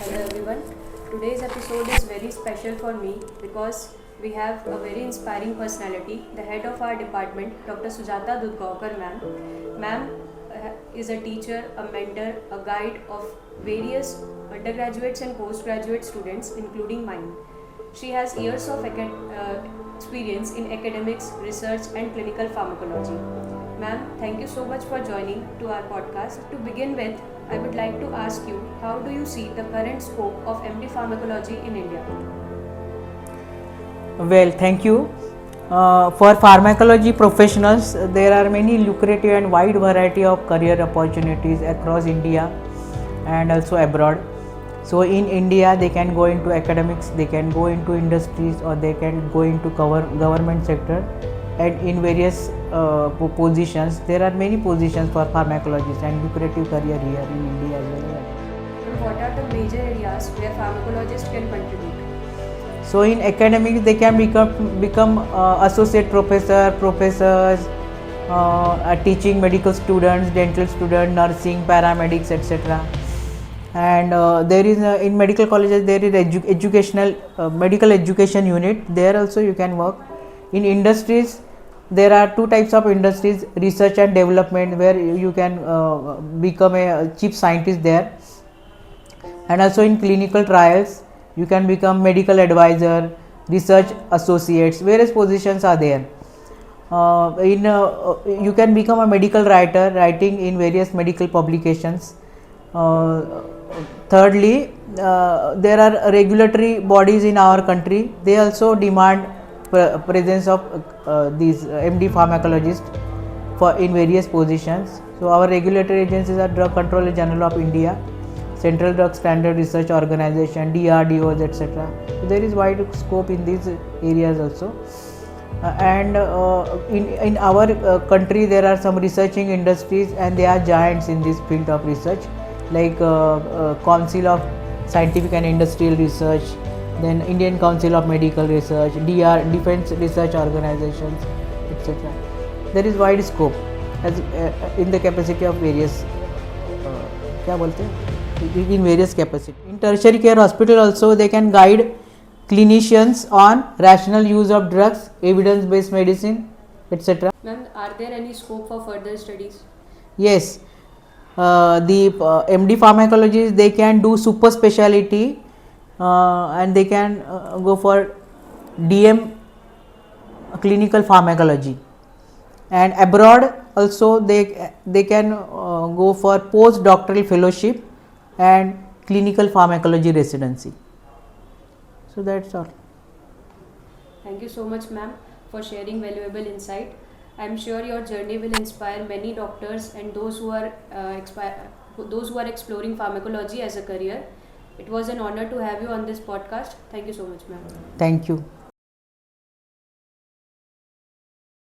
Hello everyone. Today's episode is very special for me because we have a very inspiring personality, the head of our department, Dr. Sujata Dudgaonkar ma'am. Ma'am is a teacher, a mentor, a guide of various undergraduates and postgraduate students, including mine. She has years of experience in academics, research, and clinical pharmacology. Ma'am, thank you so much for joining to our podcast. To begin with, I would like to ask you, how do you see the current scope of MD pharmacology in India? Well, thank you. For pharmacology professionals, there are many lucrative and wide variety of career opportunities across India and also abroad. So in India, they can go into academics, they can go into industries, or they can go into government sector. And in various positions, there are many positions for pharmacologists and lucrative career here in India as well. And what are the major areas where pharmacologists can contribute? So in academics, they can become associate professors, teaching medical students, dental students, nursing, paramedics, etc. And there is in medical colleges there is educational medical education unit. There also you can work. In industries, there are two types of industries: research and development, where you can become a chief scientist there, and also in clinical trials you can become medical advisor, research associates. Various positions are there. You can become a medical writer, writing in various medical publications. Thirdly, there are regulatory bodies in our country. They also demand presence of these MD pharmacologists for in various positions. So our regulatory agencies are Drug Controller General of India, Central Drug Standard Research Organization, DRDOs, etc. So there is wide scope in these areas also. In our country, there are some researching industries, and they are giants in this field of research, like Council of Scientific and Industrial Research, then Indian Council of Medical Research, Defense Research Organizations, etc. There is wide scope as in the capacity of various क्या बोलते हैं in various capacity. In tertiary care hospital also, they can guide clinicians on rational use of drugs, evidence-based medicine, etc. Ma'am, are there any scope for further studies? Yes, the MD pharmacologists, they can do super speciality, and they can go for DM clinical pharmacology, and abroad also they can go for postdoctoral fellowship and clinical pharmacology residency. So that's all. Thank you so much, ma'am, for sharing valuable insight. I'm sure your journey will inspire many doctors and those who are exploring pharmacology as a career. It was an honor to have you on this podcast. Thank you so much, ma'am. Thank you.